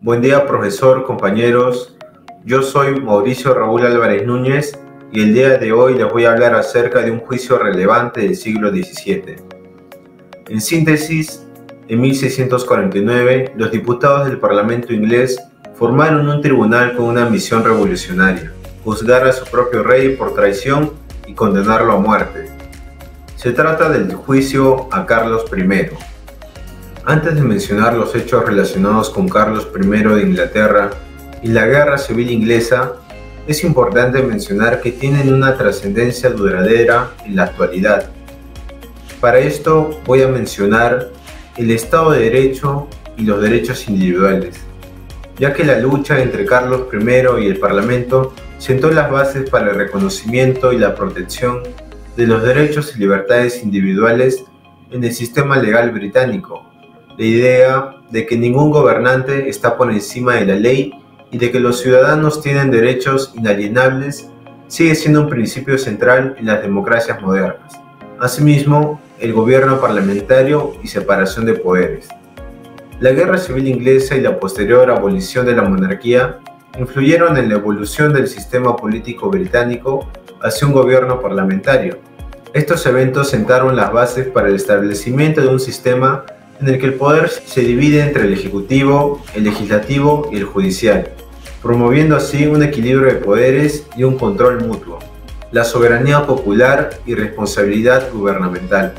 Buen día, profesor, compañeros. Yo soy Mauricio Raúl Álvarez Núñez y el día de hoy les voy a hablar acerca de un juicio relevante del siglo XVII. En síntesis, en 1649, los diputados del Parlamento inglés formaron un tribunal con una misión revolucionaria: juzgar a su propio rey por traición y condenarlo a muerte. Se trata del juicio a Carlos I. Antes de mencionar los hechos relacionados con Carlos I de Inglaterra y la Guerra Civil Inglesa, es importante mencionar que tienen una trascendencia duradera en la actualidad. Para esto voy a mencionar el Estado de Derecho y los derechos individuales, ya que la lucha entre Carlos I y el Parlamento sentó las bases para el reconocimiento y la protección de los derechos y libertades individuales en el sistema legal británico. La idea de que ningún gobernante está por encima de la ley y de que los ciudadanos tienen derechos inalienables sigue siendo un principio central en las democracias modernas. Asimismo, el gobierno parlamentario y separación de poderes. La Guerra Civil Inglesa y la posterior abolición de la monarquía influyeron en la evolución del sistema político británico hacia un gobierno parlamentario. Estos eventos sentaron las bases para el establecimiento de un sistema en el que el poder se divide entre el ejecutivo, el legislativo y el judicial, promoviendo así un equilibrio de poderes y un control mutuo, la soberanía popular y responsabilidad gubernamental.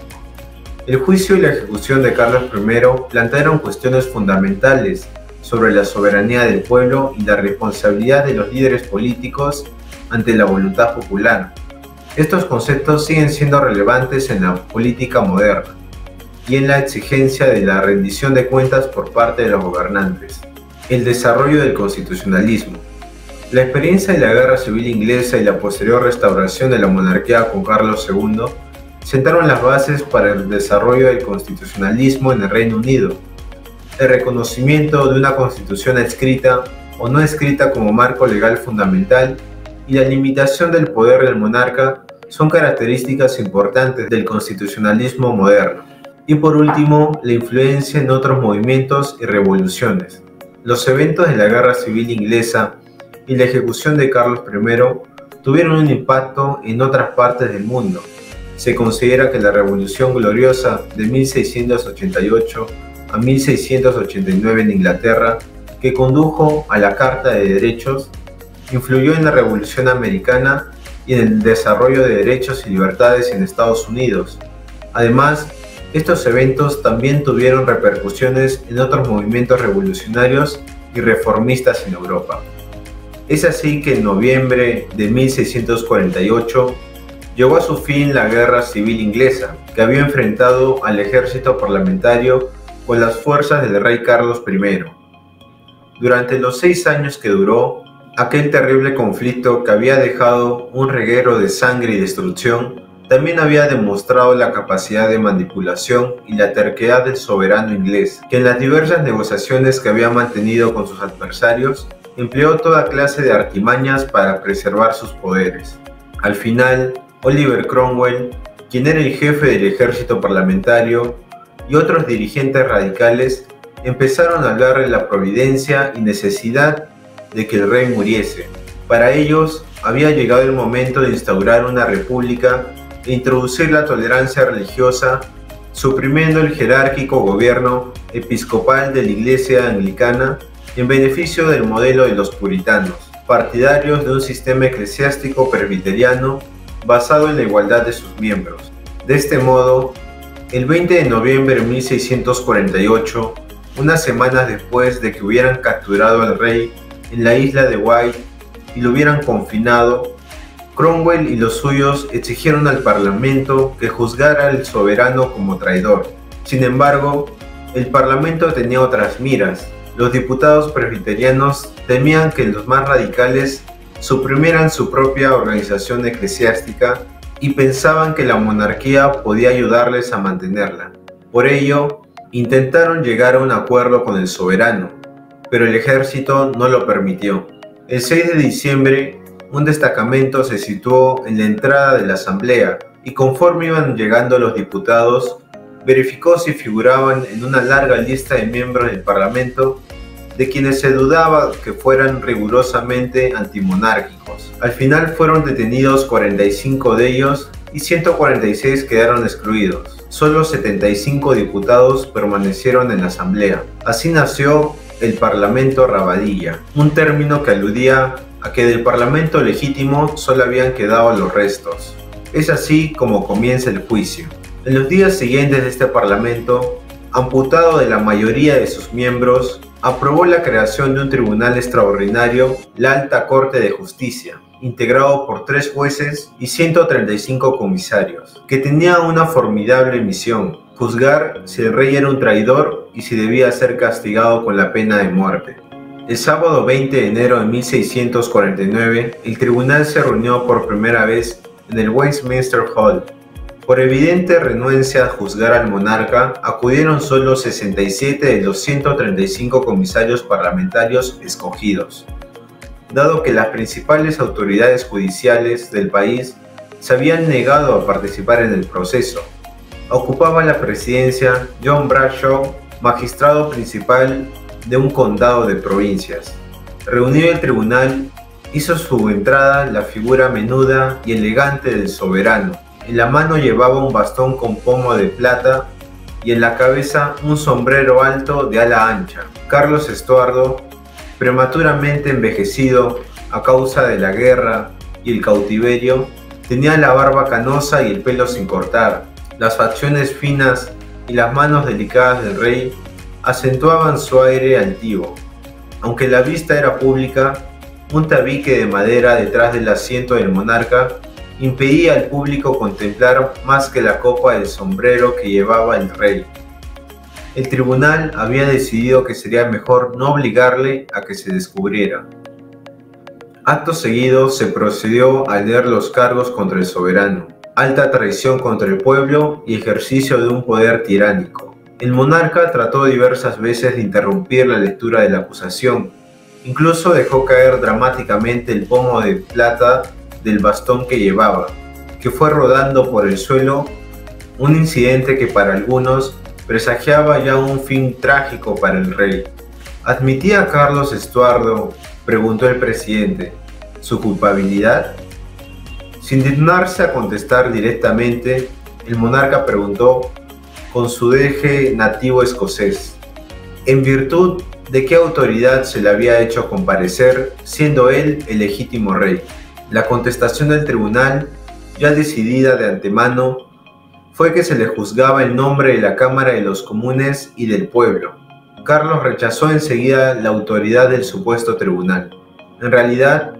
El juicio y la ejecución de Carlos I plantearon cuestiones fundamentales sobre la soberanía del pueblo y la responsabilidad de los líderes políticos ante la voluntad popular. Estos conceptos siguen siendo relevantes en la política moderna y en la exigencia de la rendición de cuentas por parte de los gobernantes. El desarrollo del constitucionalismo. La experiencia de la Guerra Civil Inglesa y la posterior restauración de la monarquía con Carlos II sentaron las bases para el desarrollo del constitucionalismo en el Reino Unido. El reconocimiento de una constitución escrita o no escrita como marco legal fundamental y la limitación del poder del monarca son características importantes del constitucionalismo moderno. Y por último, la influencia en otros movimientos y revoluciones. Los eventos de la Guerra Civil Inglesa y la ejecución de Carlos I tuvieron un impacto en otras partes del mundo. Se considera que la Revolución Gloriosa de 1688 a 1689 en Inglaterra, que condujo a la Carta de Derechos, influyó en la Revolución Americana y en el desarrollo de derechos y libertades en Estados Unidos. Además, estos eventos también tuvieron repercusiones en otros movimientos revolucionarios y reformistas en Europa. Es así que en noviembre de 1648 llegó a su fin la Guerra Civil Inglesa, que había enfrentado al ejército parlamentario con las fuerzas del rey Carlos I. Durante los 6 años que duró, aquel terrible conflicto que había dejado un reguero de sangre y destrucción, también había demostrado la capacidad de manipulación y la terquedad del soberano inglés, que en las diversas negociaciones que había mantenido con sus adversarios, empleó toda clase de artimañas para preservar sus poderes. Al final, Oliver Cromwell, quien era el jefe del ejército parlamentario, y otros dirigentes radicales empezaron a hablar de la providencia y necesidad de que el rey muriese. Para ellos, había llegado el momento de instaurar una república e introducir la tolerancia religiosa, suprimiendo el jerárquico gobierno episcopal de la Iglesia anglicana en beneficio del modelo de los puritanos, partidarios de un sistema eclesiástico presbiteriano basado en la igualdad de sus miembros. De este modo, el 20 de noviembre de 1648, unas semanas después de que hubieran capturado al rey en la isla de Wight y lo hubieran confinado, Cromwell y los suyos exigieron al Parlamento que juzgara al soberano como traidor. Sin embargo, el Parlamento tenía otras miras. Los diputados presbiterianos temían que los más radicales suprimieran su propia organización eclesiástica y pensaban que la monarquía podía ayudarles a mantenerla. Por ello, intentaron llegar a un acuerdo con el soberano, pero el ejército no lo permitió. El 6 de diciembre, un destacamento se situó en la entrada de la asamblea y conforme iban llegando los diputados, verificó si figuraban en una larga lista de miembros del Parlamento de quienes se dudaba que fueran rigurosamente antimonárquicos. Al final fueron detenidos 45 de ellos y 146 quedaron excluidos. Solo 75 diputados permanecieron en la asamblea. Así nació el Parlamento Rabadilla, un término que aludía a que del Parlamento legítimo solo habían quedado los restos. Es así como comienza el juicio. En los días siguientes de este Parlamento, amputado de la mayoría de sus miembros, aprobó la creación de un tribunal extraordinario, la Alta Corte de Justicia, integrado por 3 jueces y 135 comisarios, que tenía una formidable misión: juzgar si el rey era un traidor y si debía ser castigado con la pena de muerte. El sábado 20 de enero de 1649, el tribunal se reunió por primera vez en el Westminster Hall. Por evidente renuencia a juzgar al monarca, acudieron solo 67 de los 135 comisarios parlamentarios escogidos, dado que las principales autoridades judiciales del país se habían negado a participar en el proceso. Ocupaba la presidencia John Bradshaw, magistrado principal de un condado de provincias. Reunido el tribunal, hizo su entrada la figura menuda y elegante del soberano. En la mano llevaba un bastón con pomo de plata y en la cabeza un sombrero alto de ala ancha. Carlos Estuardo, prematuramente envejecido a causa de la guerra y el cautiverio, tenía la barba canosa y el pelo sin cortar. Las facciones finas y las manos delicadas del rey acentuaban su aire altivo. Aunque la vista era pública, un tabique de madera detrás del asiento del monarca impedía al público contemplar más que la copa del sombrero que llevaba el rey. El tribunal había decidido que sería mejor no obligarle a que se descubriera. Acto seguido se procedió a leer los cargos contra el soberano: alta traición contra el pueblo y ejercicio de un poder tiránico. El monarca trató diversas veces de interrumpir la lectura de la acusación. Incluso dejó caer dramáticamente el pomo de plata del bastón que llevaba, que fue rodando por el suelo, un incidente que para algunos presagiaba ya un fin trágico para el rey. ¿Admitía Carlos Estuardo, preguntó el presidente, su culpabilidad? Sin dignarse a contestar directamente, el monarca preguntó con su deje nativo escocés: ¿en virtud de qué autoridad se le había hecho comparecer, siendo él el legítimo rey? La contestación del tribunal, ya decidida de antemano, fue que se le juzgaba en nombre de la Cámara de los Comunes y del pueblo. Carlos rechazó enseguida la autoridad del supuesto tribunal. En realidad,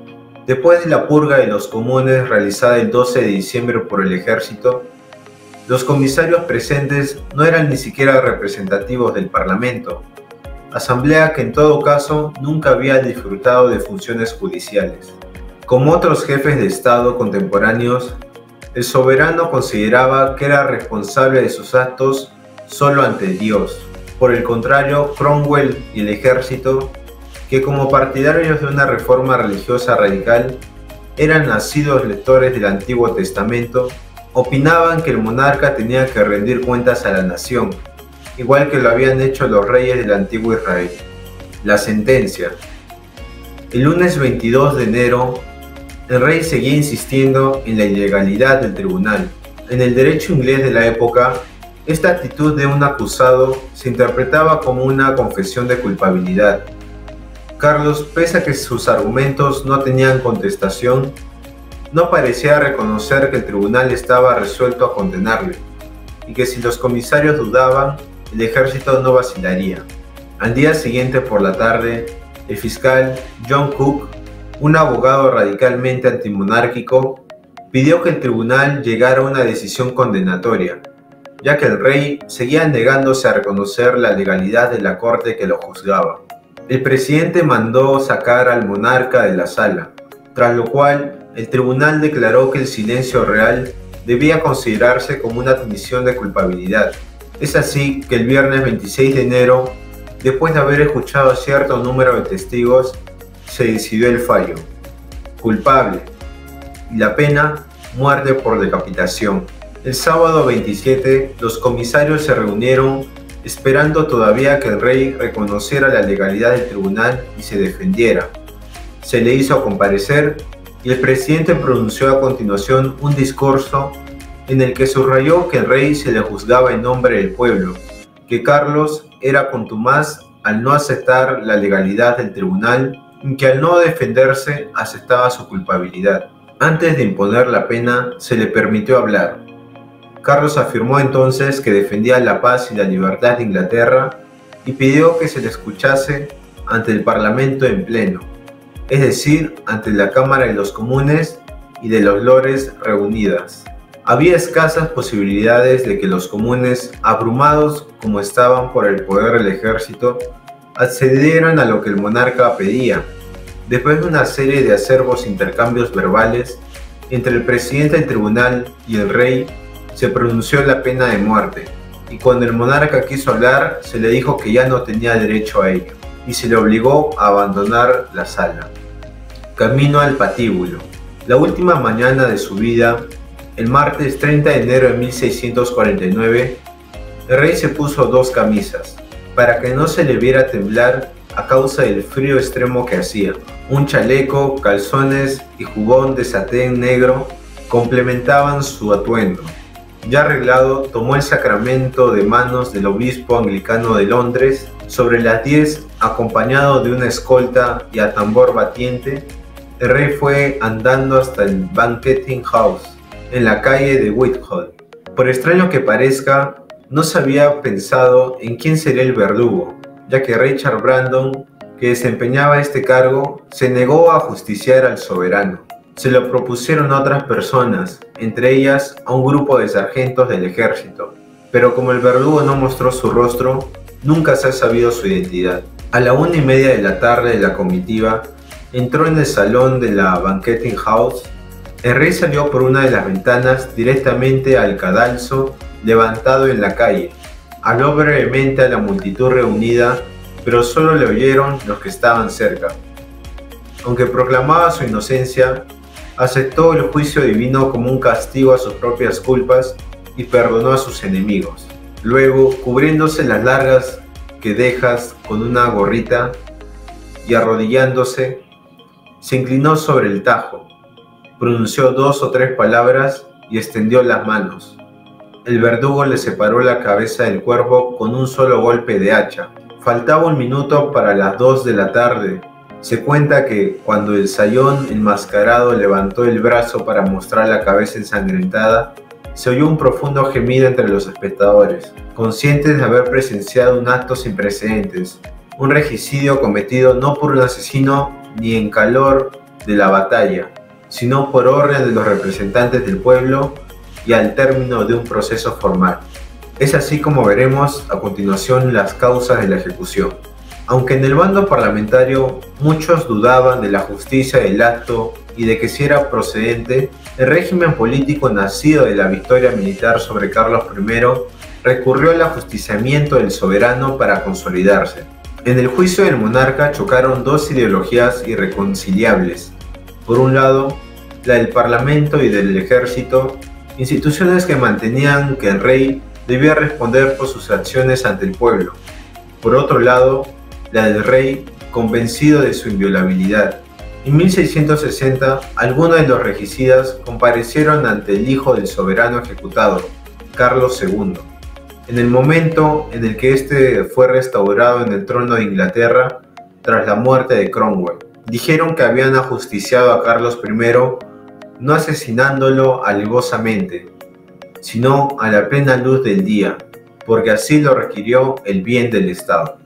después de la purga de los comunes realizada el 12 de diciembre por el ejército, los comisarios presentes no eran ni siquiera representativos del Parlamento, asamblea que en todo caso nunca había disfrutado de funciones judiciales. Como otros jefes de Estado contemporáneos, el soberano consideraba que era responsable de sus actos solo ante Dios. Por el contrario, Cromwell y el ejército, que como partidarios de una reforma religiosa radical, eran nacidos lectores del Antiguo Testamento, opinaban que el monarca tenía que rendir cuentas a la nación, igual que lo habían hecho los reyes del antiguo Israel. La sentencia. El lunes 22 de enero, el rey seguía insistiendo en la ilegalidad del tribunal. En el derecho inglés de la época, esta actitud de un acusado se interpretaba como una confesión de culpabilidad. Carlos, pese a que sus argumentos no tenían contestación, no parecía reconocer que el tribunal estaba resuelto a condenarle, y que si los comisarios dudaban, el ejército no vacilaría. Al día siguiente por la tarde, el fiscal John Cook, un abogado radicalmente antimonárquico, pidió que el tribunal llegara a una decisión condenatoria, ya que el rey seguía negándose a reconocer la legalidad de la corte que lo juzgaba. El presidente mandó sacar al monarca de la sala, tras lo cual el tribunal declaró que el silencio real debía considerarse como una admisión de culpabilidad. Es así que el viernes 26 de enero, después de haber escuchado cierto número de testigos, se decidió el fallo: culpable, y la pena, muerte por decapitación. El sábado 27, los comisarios se reunieron esperando todavía que el rey reconociera la legalidad del tribunal y se defendiera. Se le hizo comparecer y el presidente pronunció a continuación un discurso en el que subrayó que el rey se le juzgaba en nombre del pueblo, que Carlos era contumaz al no aceptar la legalidad del tribunal y que al no defenderse aceptaba su culpabilidad. Antes de imponer la pena, se le permitió hablar. Carlos afirmó entonces que defendía la paz y la libertad de Inglaterra y pidió que se le escuchase ante el Parlamento en pleno, es decir, ante la Cámara de los Comunes y de los Lores reunidas. Había escasas posibilidades de que los comunes, abrumados como estaban por el poder del ejército, accedieran a lo que el monarca pedía. Después de una serie de acerbos intercambios verbales entre el presidente del tribunal y el rey, se pronunció la pena de muerte, y cuando el monarca quiso hablar, se le dijo que ya no tenía derecho a ello, y se le obligó a abandonar la sala. Camino al patíbulo. La última mañana de su vida, el martes 30 de enero de 1649, el rey se puso 2 camisas, para que no se le viera temblar a causa del frío extremo que hacía. Un chaleco, calzones y jubón de satén negro complementaban su atuendo. Ya arreglado, tomó el sacramento de manos del obispo anglicano de Londres. Sobre las 10, acompañado de una escolta y a tambor batiente, el rey fue andando hasta el Banqueting House, en la calle de Whitehall. Por extraño que parezca, no se había pensado en quién sería el verdugo, ya que Richard Brandon, que desempeñaba este cargo, se negó a justiciar al soberano. Se lo propusieron a otras personas, entre ellas a un grupo de sargentos del ejército, pero como el verdugo no mostró su rostro, nunca se ha sabido su identidad. A la 1:30 de la tarde de la comitiva, entró en el salón de la Banqueting House. El rey salió por una de las ventanas directamente al cadalso levantado en la calle. Habló brevemente a la multitud reunida, pero solo le oyeron los que estaban cerca. Aunque proclamaba su inocencia, aceptó el juicio divino como un castigo a sus propias culpas y perdonó a sus enemigos. Luego, cubriéndose las largas quedejas con una gorrita y arrodillándose, se inclinó sobre el tajo, pronunció 2 o 3 palabras y extendió las manos. El verdugo le separó la cabeza del cuerpo con un solo golpe de hacha. Faltaba 1 minuto para las 2 de la tarde. Se cuenta que cuando el sayón enmascarado levantó el brazo para mostrar la cabeza ensangrentada, se oyó un profundo gemido entre los espectadores, conscientes de haber presenciado un acto sin precedentes, un regicidio cometido no por un asesino ni en calor de la batalla, sino por orden de los representantes del pueblo y al término de un proceso formal. Es así como veremos a continuación las causas de la ejecución. Aunque en el bando parlamentario muchos dudaban de la justicia del acto y de que si era procedente, el régimen político nacido de la victoria militar sobre Carlos I recurrió al ajusticiamiento del soberano para consolidarse. En el juicio del monarca chocaron 2 ideologías irreconciliables. Por un lado, la del parlamento y del ejército, instituciones que mantenían que el rey debía responder por sus acciones ante el pueblo. Por otro lado, la del rey, convencido de su inviolabilidad. En 1660, algunos de los regicidas comparecieron ante el hijo del soberano ejecutado, Carlos II. En el momento en el que éste fue restaurado en el trono de Inglaterra tras la muerte de Cromwell, dijeron que habían ajusticiado a Carlos I no asesinándolo alevosamente, sino a la plena luz del día, porque así lo requirió el bien del Estado.